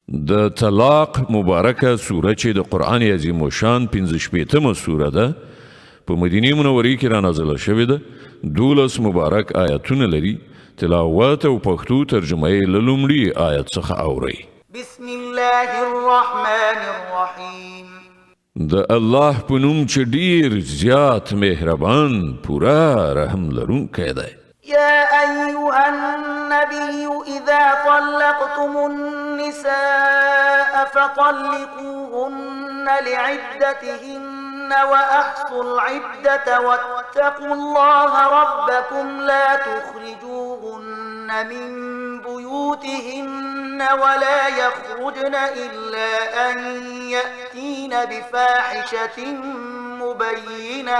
د طلاق مبارکه سوره چې د قرآن عظیم الشان 15 سوره ده په مدینه منوره کې را نازله شوې ده. 12 مبارک آیاتونه لري. تلاوت او پښتو ترجمه یې له لومړي آیت څخه اورئ. بسم الله الرحمن الرحیم. د الله په نوم چې ډیر زیات مهربان پورا رحم لرونکی دی. يا أيها النبي إذا طلقتم النساء فطلقوهن لعدتهن وأحصوا العدة واتقوا الله ربكم لا تخرجوهن من بيوتهن ولا يخرجن إلا أن يأتين بفاحشة مبينة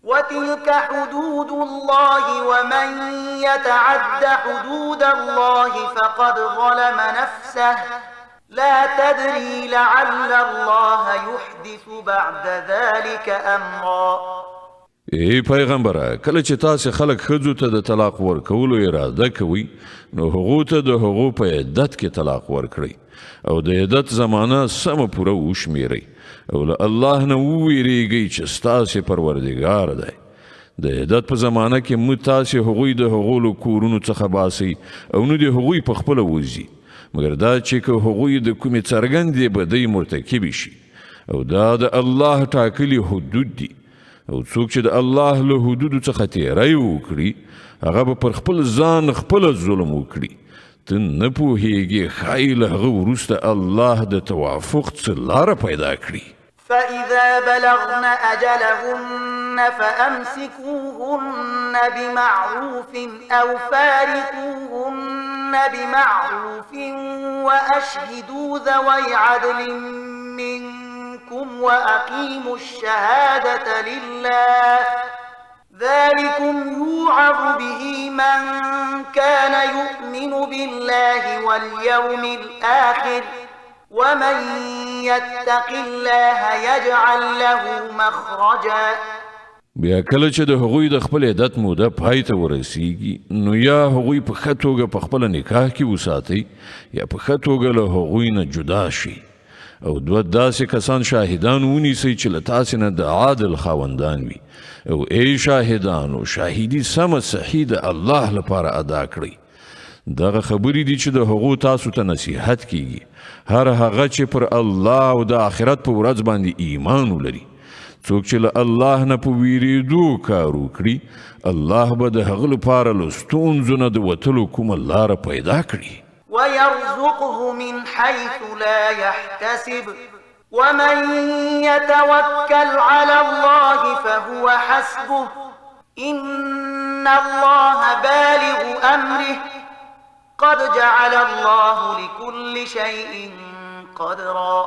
وتلك حدود الله ومن يتعد حدود الله فقد ظلم نفسه لا تدري لعل الله يحدث بعد ذلك امرا. ای پیغمبره، کله چې تاسو خلک ښځو ته د طلاق ورکولو اراده کوي نو هغو ته د هغو په عدت کې طلاق ورکړئ او د عدت زمانه سمه پوره وشمیرئ او له الله نه وویریږئ چې ستاسې پروردګار دی. د عدت په زمانه کې مو تاسې هغوی د هغو له کورونو څخه باسئ او نه د هغوی په خپله وځي مګر دا چې که هغوی د کومې څرګندې بدۍ مرتکبې شي او دا د الله ټاکلي حدود دي او څوک چې د الله له حدودو څخه تیری وکړي هغه به پر خپل ځان خپله ظلم وکړي. ته نه پوهیږې ښایي له هغه وروسته الله د توافق څه لاره پیدا کړي. فإذا بلغن أجلهن فأمسكوهن بمعروف أو فارقوهن بمعروف وأشهدوا ذوي عدل منكم وأقيموا الشهادة لله ذلكم يوعظ به من كان يؤمن بالله واليوم الآخر ومن يتق الله يجعل له مخرجا. بیا کله چې د هغوی د خپل عدت موده پای ته ورسیږي نو یا هغوی په ښه توګه په خپله نکاح کې وساتئ یا په ښه توګه له هغوی نه جدا شي او دوه داسې کسان شاهدان ونیسئ چې له تاسې نه د عادل خاوندان وي او ای شاهدانو شاهدي سمه صحیح د الله لپاره ادا کړئ. دغه خبرې دي چې د هغو تاسو ته نصیحت کیږي. هر هغه چې پر الله او د آخرت په ورځ باندې ایمان ولري څوک چې له الله نه په ویریدو کار وکړي الله به د هغه لپاره له ستونزو نه د وتلو کومه لاره پیدا کړي. ويرزقه من حيث لا يحتسب ومن يتوكل على الله فهو حسبه إن الله بالغ أمره قد جعل الله لكل شيء قدرا.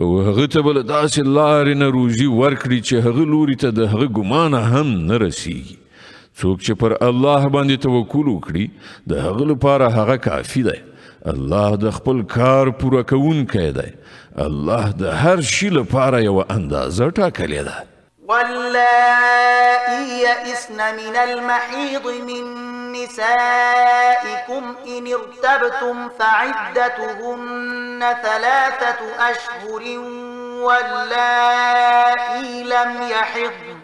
او هغه ته بل داسې لارې نه روزي ورکړي چې هغه لوري ته د هغه ګمانه هم نه رسیږي. څوک چې پر الله باندې توکل وکړي د هغه لپاره هغه کافي دی. الله د خپل کار پوره کوونکی دی. الله د هر شي لپاره یو اندازه ټاکلې ده. واللائي يئسن من المحيض من نسائكم إن ارتبتم فعدتهن 3 أشهر واللائي لم يحضن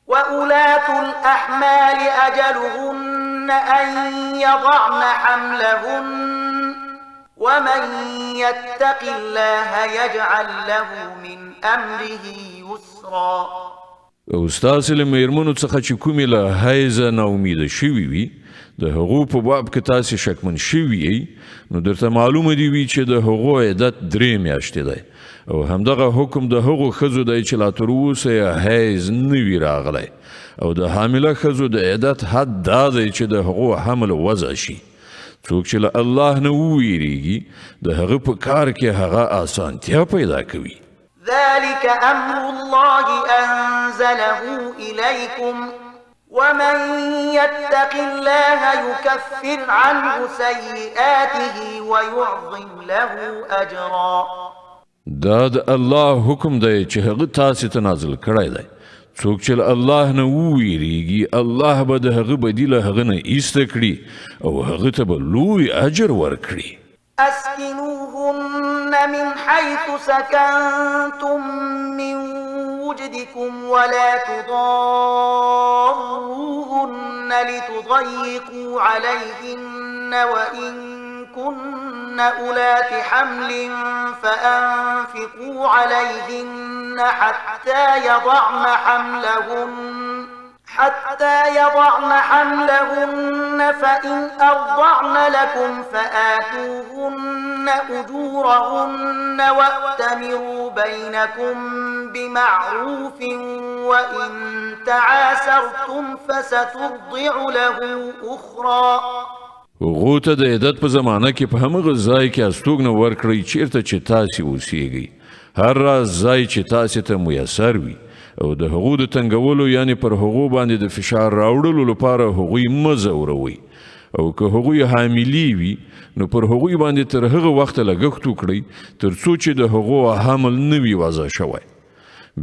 وأولاة الأحمال أجلهن أن يضعن حملهن ومن يتق الله يجعل له من أمره يسرا. او ستاسې له میرمنو څخه چې کومې له حیضه ناامیده شوي وي د هغو په باب کې تاسې شکمن شوي یئ نو درته معلومه دي وي چې د هغو عدت 3 میاشتې دی او همدغه حکم د هغو ښځو دی چې لا تر اوسه یې حیض نه وي راغلی او د حامله ښځو د عدت حد دا دی چې د هغو حمل وضع شي. څوک چې له الله نه وویریږي د هغه په کار کې هغه آسانتیا پیدا کوي. ذلك أمر الله أنزله إليكم ومن يتق الله يكفر عنه سيئاته ويعظم له أجرا. دا د الله حکم دی چې هغه تاسې ته نازل کړی دی. څوک چې الله نه وویریږي الله به د هغه بدیله هغه نه ایسته کړي او هغه ته به لوی اجر ورکړي. أسكنوهن من حيث سكنتم من وجدكم ولا تضاروهن لتضيقوا عليهن وإن كن أولات حمل فأنفقوا عليهن حتى يضعن حملهن فإن أرضعن لكم فآتوهن أجورهن وأتمروا بينكم بمعروف وإن تعاسرتم فسترضع له أخرى. هغو ته د عدت په زمانه کې په همغه ځای کې استوګنه ورکړئ چیرته چې تاسې اوسیږئ، هر راز ځای چې تاسې ته میسر وي، او د هغو د تنګولو یعنی پر هغو باندې د فشار راوړلو لپاره هغوی مه ځوروئ، او که هغوی حاملې وي نو پر هغوی باندې تر هغه وخته لګښت وکړئ تر څو چې د هغو حمل نه وي وضع شوی.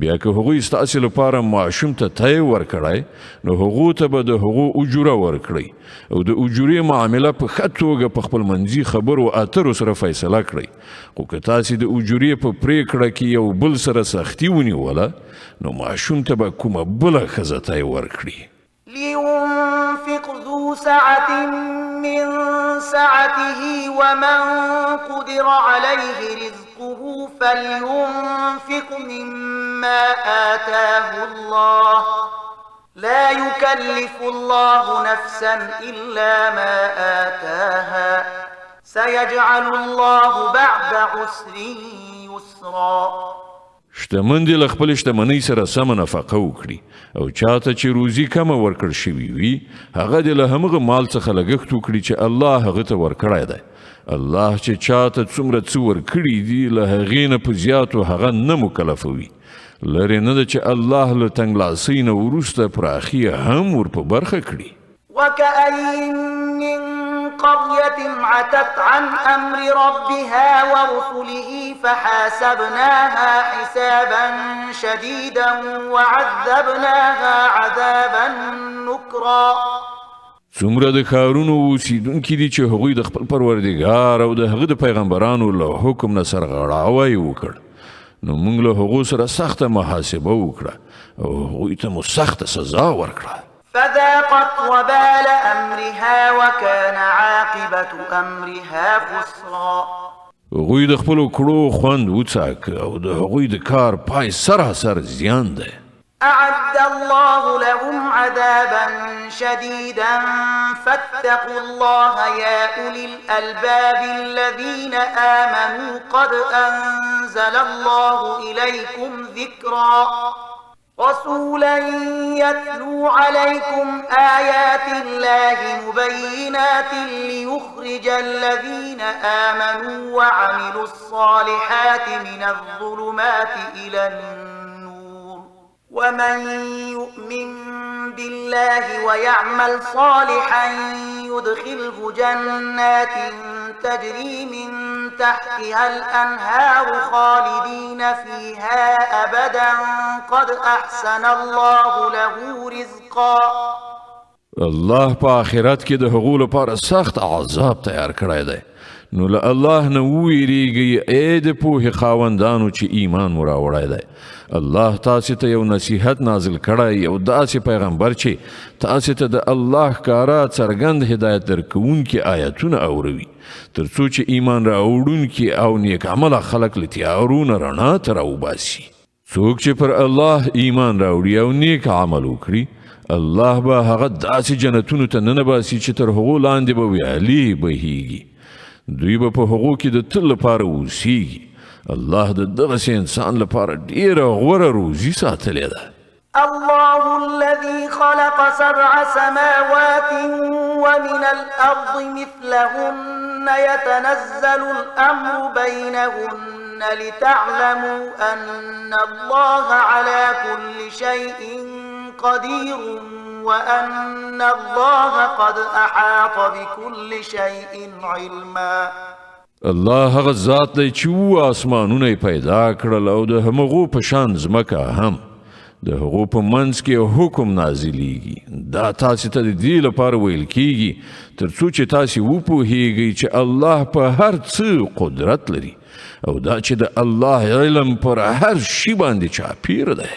بیا که هغوی ستاسې لپاره ماشوم ته تی ورکړی نو هغو ته به د هغو اجوره ورکړئ، او د اجورې معامله په ښه توګه په خپل منځي خبرو اترو سره فیصله کړئ. خو که تاسې د اجورې په پریکړه کې یو بل سره سختي ونیوله نو ماشوم ته به کومه بله ښځه تی ورکړي. لينفق ذو سعة من سعته ومن قدر عليه رزقه فلينفق مما آتاه الله لا يكلف الله نفسا إلا ما آتاها سيجعل الله بعد عسر يسرا. شتمن دې له خپل شتمنۍ سره سمه نفقه وکړي، او چاته چې روزي کمه ورکړل شوي وي هغه دې له همغه مال څخه لګښت وکړي چې الله هغه ته ورکړی دی. الله چې چاته څومره څه ورکړي دي له هغې نه په زیاتو هغه نه مکلفوي. لرې نه ده چې الله له تنګلاسۍ نه وروسته پراخي هم ور په برخه کړي. وكأين من قرية عتت عن أمر ربها ورسله فحاسبناها حسابا شديدا وعذبناها عذابا نكرا. څومره د ښارونو اوسیدونکي دي چې هغوی د خپل پروردګار او د هغه د پیغمبرانو له حکم نه سرغړاوی وکړ، نو موږ له هغو سره سخته محاسبه وکړه او هغوی ته مو سخته سزا ورکړه. فذاقت وبال أمرها وكان عاقبة أمرها خسرا. هغوی د خپلو کړو خوند وڅاک او د هغوی د کار پای سراسر زیان دی. أعد الله لهم عذابا شديدا فاتقوا الله يا أولي الألباب الذين آمنوا قد أنزل الله إليكم ذكرا رسولا يتلو عليكم آيات الله مبينات ليخرج الذين آمنوا وعملوا الصالحات من الظلمات إلى النور ومن يؤمن بالله ويعمل صالحا يدخله جنات تجري من تحتها الأنهار خالدين فيها أبدا قد أحسن الله له رزقا. الله په آخرت کې د هغو لپاره سخت عذاب تیار کړی دی، نو له الله نه وویریږئ ای د پوهې خاوندانو چې ایمان مو راوړی دی. الله تاسې ته یو نصیحت نازل کړی، یو داسې پیغمبر چې تاسې ته د الله ښکاره څرګند هدایت درکوونکي آیتونه اوروي، تر څو چې ایمان راوړونکي او نیک عمله خلک له تیارو نه رڼا ته راوباسي. څوک چې پر الله ایمان راوړي او نیک عمل وکړي، الله به هغه داسې جنتونو ته ننباسي چې تر هغو لاندې به ویالې بهیږي، دوی به په هغو کې د تل لپاره اوسیږي. الله د دغسې انسان لپاره ډیره غوره روزي ساتلې ده. الله الذي خلق 7 سماوات ومن الأرض مثلهن يتنزل الأمر بينهن لتعلموا أن الله على كل شيء قدير وأن الله قد أحاط بكل شيء علما. الله هغه ذات دی چې آسمانونه پیدا کړل او د همغو په شان ځمکه هم، د هغو په منځ کې حکم نازلیږي دا تاسې ته د دې لپاره ویل کیږي تر څو چې تاسې وپوهیږئ چې الله په هر څه قدرت لري او دا چې د الله علم پر هر شي باندې چاپیر دی